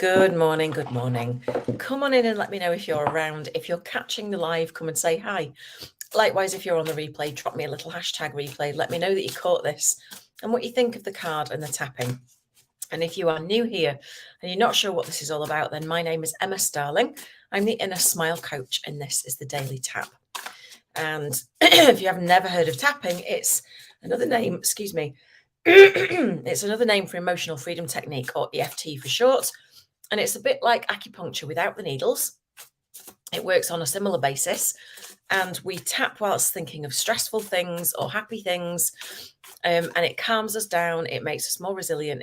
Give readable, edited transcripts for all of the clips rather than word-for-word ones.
Good morning. Good morning. Come on in and let me know if you're around. If you're catching the live, come and say hi. Likewise, if you're on the replay, drop me a little hashtag replay. Let me know that you caught this and what you think of the card and the tapping. And if you are new here and you're not sure what this is all about, then my name is Emma Starling. I'm the Inner Smile Coach, and this is the Daily Tap. And if you have never heard of tapping, it's another name, it's another name for emotional freedom technique, or EFT for short. And it's a bit like acupuncture without the needles. It works on a similar basis. And we tap whilst thinking of stressful things or happy things. And it calms us down. It makes us more resilient.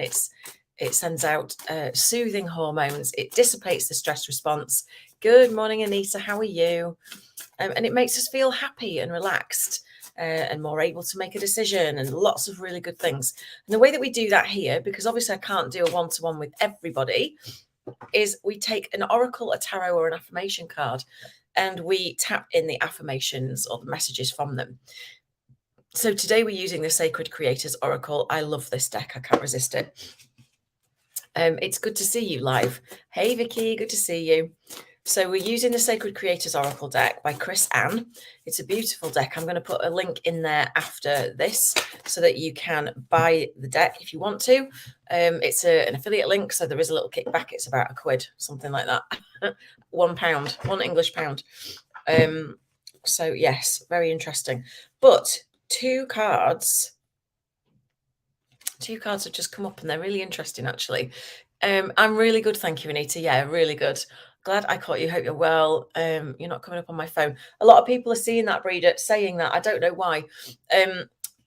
It sends out soothing hormones. It dissipates the stress response. Good morning, Anita. How are you? And it makes us feel happy and relaxed and more able to make a decision and lots of really good things. And the way that we do that here, because obviously I can't do a one-to-one with everybody, is we take an oracle, a tarot, or an affirmation card, and we tap in the affirmations or the messages from them. So today we're using the Sacred Creators Oracle. I love this deck. I can't resist it. It's good to see you live. Hey, Vicky, good to see you. So we're using the Sacred Creators Oracle deck by Chris Ann. It's a beautiful deck. I'm going to put a link in there after this so that you can buy the deck if you want to. It's an affiliate link, so there is a little kickback. It's about £1, something like that. £1, £1 English pound. So yes, very interesting. But two cards have just come up and they're really interesting, actually. I'm really good, thank you, Anita. Yeah, really good. Glad I caught you. Hope you're well. You're not coming up on my phone. A lot of people are seeing that, Breeder, saying that. I don't know why.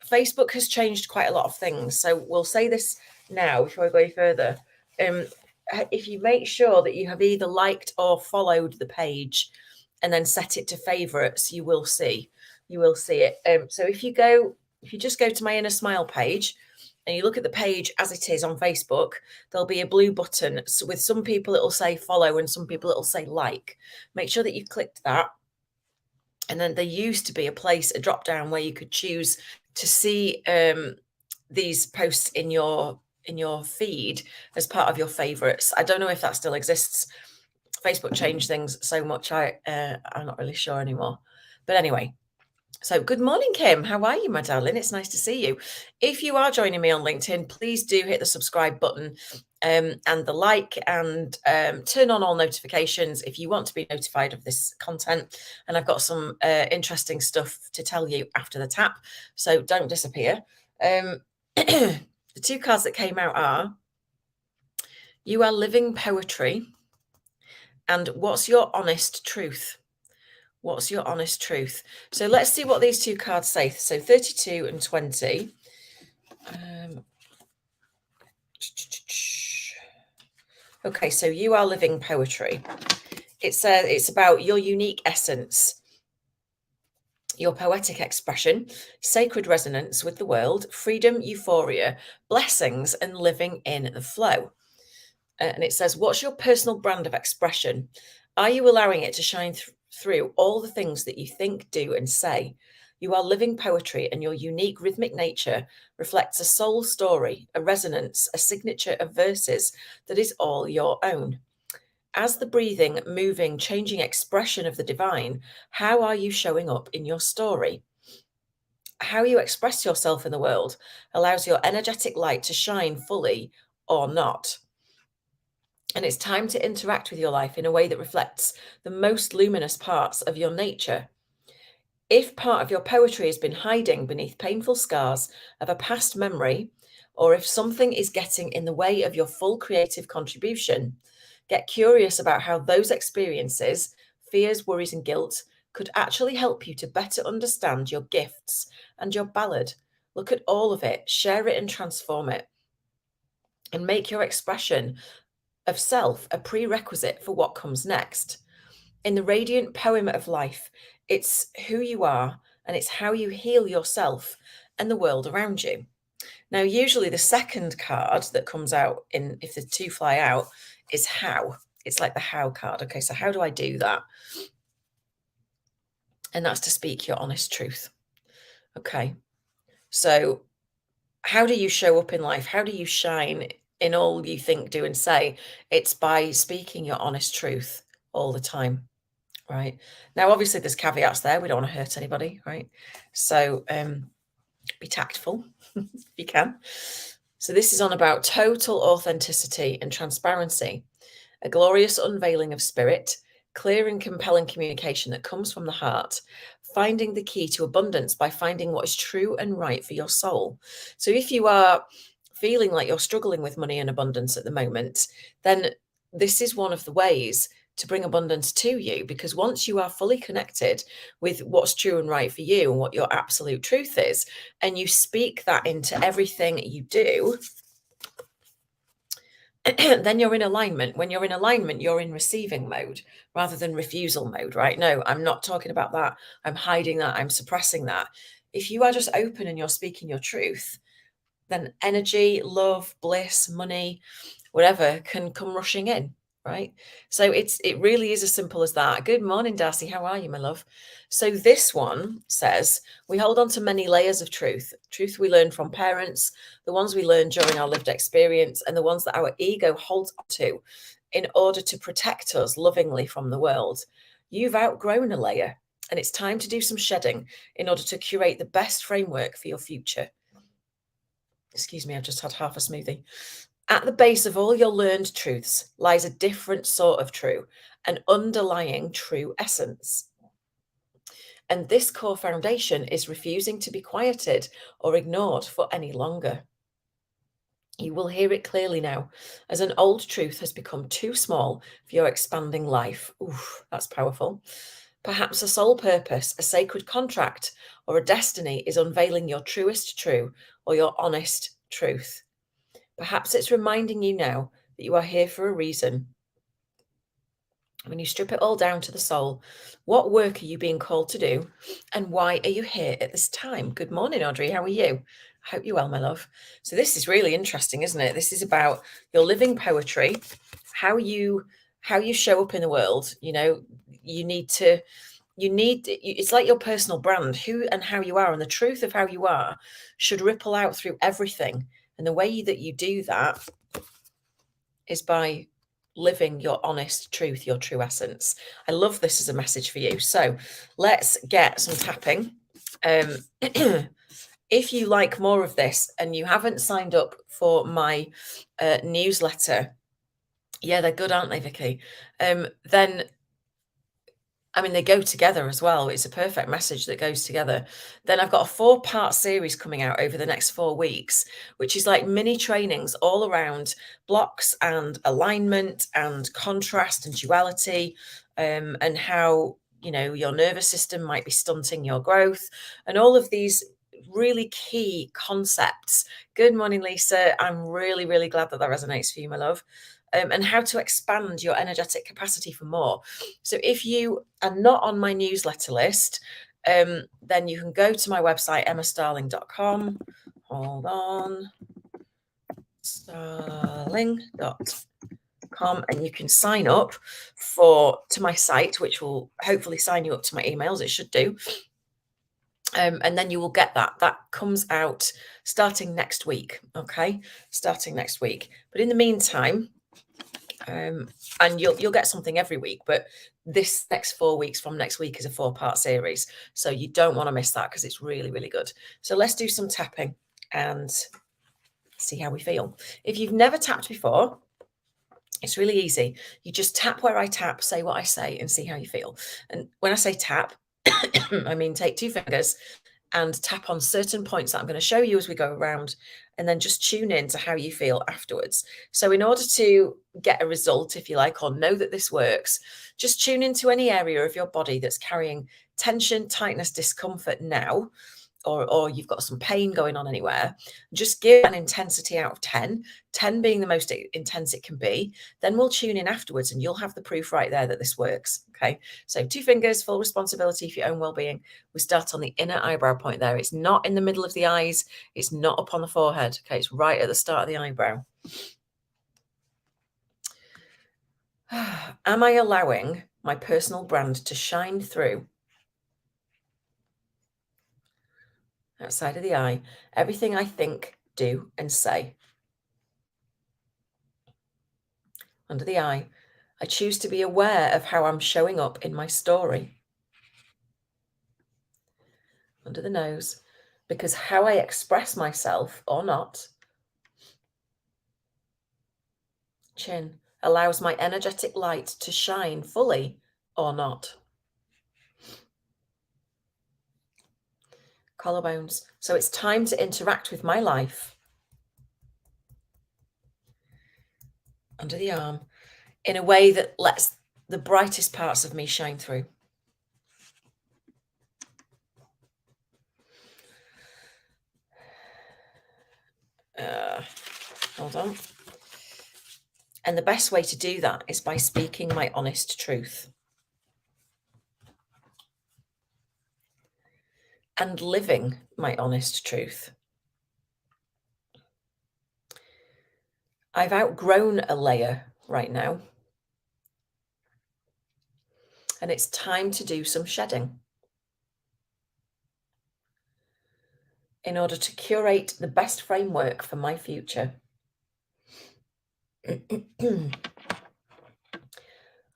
Facebook has changed quite a lot of things. So we'll say this now before I go any further. If you make sure that you have either liked or followed the page and then set it to favorites, you will see it. So if you just go to my Inner Smile page and you look at the page as it is on Facebook, there'll be a blue button. So with some people, it'll say follow and some people it'll say like. Make sure that you've clicked that. And then there used to be a drop down where you could choose to see these posts in your feed as part of your favorites. I don't know if that still exists. Facebook changed things so much, I'm not really sure anymore. But anyway, so good morning, Kim. How are you, my darling? It's nice to see you. If you are joining me on LinkedIn, please do hit the subscribe button and the like, and turn on all notifications if you want to be notified of this content. And I've got some interesting stuff to tell you after the tap, so don't disappear. The two cards that came out are You Are Living Poetry and What's Your Honest Truth? What's your honest truth? So let's see what these two cards say. So 32 and 20. Okay, so You Are Living Poetry. It says it's about your unique essence, your poetic expression, sacred resonance with the world, freedom, euphoria, blessings, and living in the flow. And it says, what's your personal brand of expression? Are you allowing it to shine through all the things that you think, do, and say? You are living poetry, and your unique rhythmic nature reflects a soul story, a resonance, a signature of verses that is all your own. As the breathing, moving, changing expression of the divine, how are you showing up in your story? How you express yourself in the world allows your energetic light to shine fully or not. And it's time to interact with your life in a way that reflects the most luminous parts of your nature. If part of your poetry has been hiding beneath painful scars of a past memory, or if something is getting in the way of your full creative contribution, get curious about how those experiences, fears, worries, and guilt could actually help you to better understand your gifts and your ballad. Look at all of it, share it, and transform it. And make your expression of self a prerequisite for what comes next. In the radiant poem of life, it's who you are and it's how you heal yourself and the world around you. Now, usually the second card that comes out if the two fly out is how. It's like the how card. Okay, so how do I do that? And that's to speak your honest truth. Okay, so how do you show up in life? How do you shine in all you think, do, and say. It's by speaking your honest truth all the time, right? Now, obviously, there's caveats there. We don't want to hurt anybody, right? So be tactful if you can. So this is on about total authenticity and transparency, a glorious unveiling of spirit, clear and compelling communication that comes from the heart, finding the key to abundance by finding what is true and right for your soul. So if you are feeling like you're struggling with money and abundance at the moment, then this is one of the ways to bring abundance to you, because once you are fully connected with what's true and right for you and what your absolute truth is, and you speak that into everything you do, then you're in alignment. When you're in alignment, you're in receiving mode rather than refusal mode, right? No, I'm not talking about that. I'm hiding that. I'm suppressing that. If you are just open and you're speaking your truth, then energy, love, bliss, money, whatever can come rushing in, right? So it really is as simple as that. Good morning, Darcy. How are you, my love? So this one says, we hold on to many layers of truth we learn from parents, the ones we learn during our lived experience, and the ones that our ego holds on to in order to protect us lovingly from the world. You've outgrown a layer, and it's time to do some shedding in order to curate the best framework for your future. Excuse me, I've just had half a smoothie. At the base of all your learned truths lies a different sort of true, an underlying true essence. And this core foundation is refusing to be quieted or ignored for any longer. You will hear it clearly now, as an old truth has become too small for your expanding life. Oof, that's powerful. Perhaps a soul purpose, a sacred contract, or a destiny is unveiling your truest true or your honest truth. Perhaps it's reminding you now that you are here for a reason. When you strip it all down to the soul, what work are you being called to do? And why are you here at this time? Good morning, Audrey. How are you? I hope you're well, my love. So this is really interesting, isn't it? This is about your living poetry, how you show up in the world. You know, it's like your personal brand, who and how you are, and the truth of how you are should ripple out through everything. And the way that you do that is by living your honest truth, your true essence. I love this as a message for you. So let's get some tapping. If you like more of this and you haven't signed up for my newsletter, yeah, they're good, aren't they, Vicky? Then I mean, they go together as well. It's a perfect message that goes together. Then I've got a 4-part series coming out over the next 4 weeks, which is like mini trainings all around blocks and alignment and contrast and duality, and how, you know, your nervous system might be stunting your growth and all of these really key concepts. Good morning, Lisa. I'm really, really glad that resonates for you, my love. And how to expand your energetic capacity for more. So if you are not on my newsletter list, then you can go to my website, emmastarling.com. Hold on. Starling.com, and you can sign up to my site, which will hopefully sign you up to my emails. It should do. And then you will get that. That comes out starting next week. Okay, starting next week. But in the meantime, and you'll get something every week, but this next 4 weeks from next week is a 4-part series, so you don't want to miss that because it's really, really good. So let's do some tapping and see how we feel. If you've never tapped before, it's really easy. You just tap where I tap, say what I say, and see how you feel. And when I say tap, I mean take 2 fingers and tap on certain points that I'm going to show you as we go around, and then just tune in to how you feel afterwards. So in order to get a result, if you like, or know that this works, just tune into any area of your body that's carrying tension, tightness, discomfort now, or you've got some pain going on anywhere. Just give an intensity out of 10, 10 being the most intense it can be. Then we'll tune in afterwards and you'll have the proof right there that this works. Okay, so 2 fingers, full responsibility for your own well-being. We start on the inner eyebrow point there. It's not in the middle of the eyes. It's not up on the forehead. Okay, it's right at the start of the eyebrow. Am I allowing my personal brand to shine through outside of the eye, everything I think, do, and say? Under the eye, I choose to be aware of how I'm showing up in my story. Under the nose, because how I express myself or not, chin, allows my energetic light to shine fully or not. Collarbones, so it's time to interact with my life. Under the arm, in a way that lets the brightest parts of me shine through. Hold on. And the best way to do that is by speaking my honest truth and living my honest truth. I've outgrown a layer right now, and it's time to do some shedding in order to curate the best framework for my future.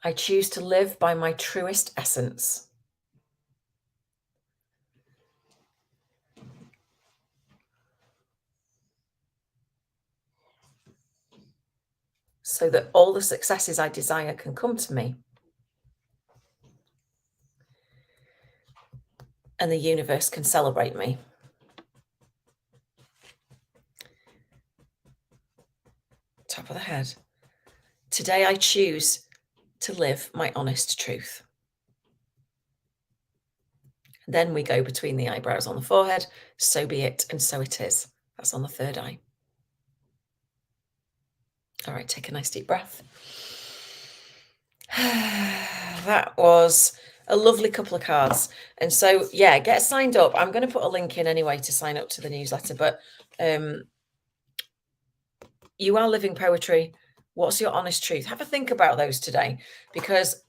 I choose to live by my truest essence. So that all the successes I desire can come to me. And the universe can celebrate me. Top of the head. Today I choose to live my honest truth. Then we go between the eyebrows on the forehead. So be it, and so it is. That's on the third eye. All right, take a nice deep breath. That was a lovely couple of cards. And so, yeah, get signed up. I'm going to put a link in anyway to sign up to the newsletter, but you are living poetry. What's your honest truth? Have a think about those today, because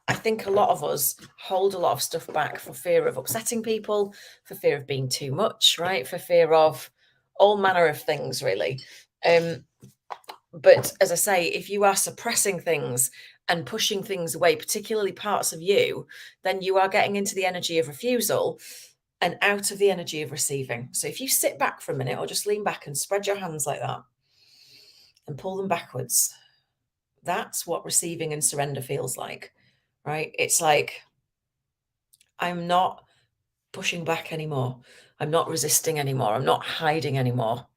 I think a lot of us hold a lot of stuff back for fear of upsetting people, for fear of being too much, right? For fear of all manner of things, really. But as I say, if you are suppressing things and pushing things away, particularly parts of you, then you are getting into the energy of refusal and out of the energy of receiving. So if you sit back for a minute or just lean back and spread your hands like that and pull them backwards, that's what receiving and surrender feels like, right? It's like, I'm not pushing back anymore. I'm not resisting anymore. I'm not hiding anymore,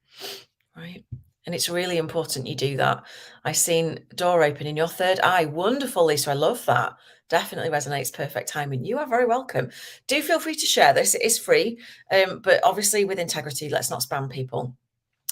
right? And it's really important you do that. I seen door open in your third eye. Wonderful, Lisa. I love that. Definitely resonates. Perfect timing. You are very welcome. Do feel free to share this. It is free, but obviously with integrity. Let's not spam people.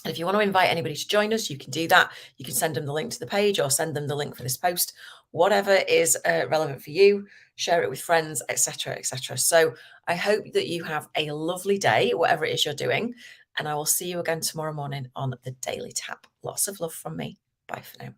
And if you want to invite anybody to join us, you can do that. You can send them the link to the page or send them the link for this post, whatever is relevant for you. Share it with friends, etc., etc. So I hope that you have a lovely day, whatever it is you're doing. And I will see you again tomorrow morning on the Daily Tap. Lots of love from me. Bye for now.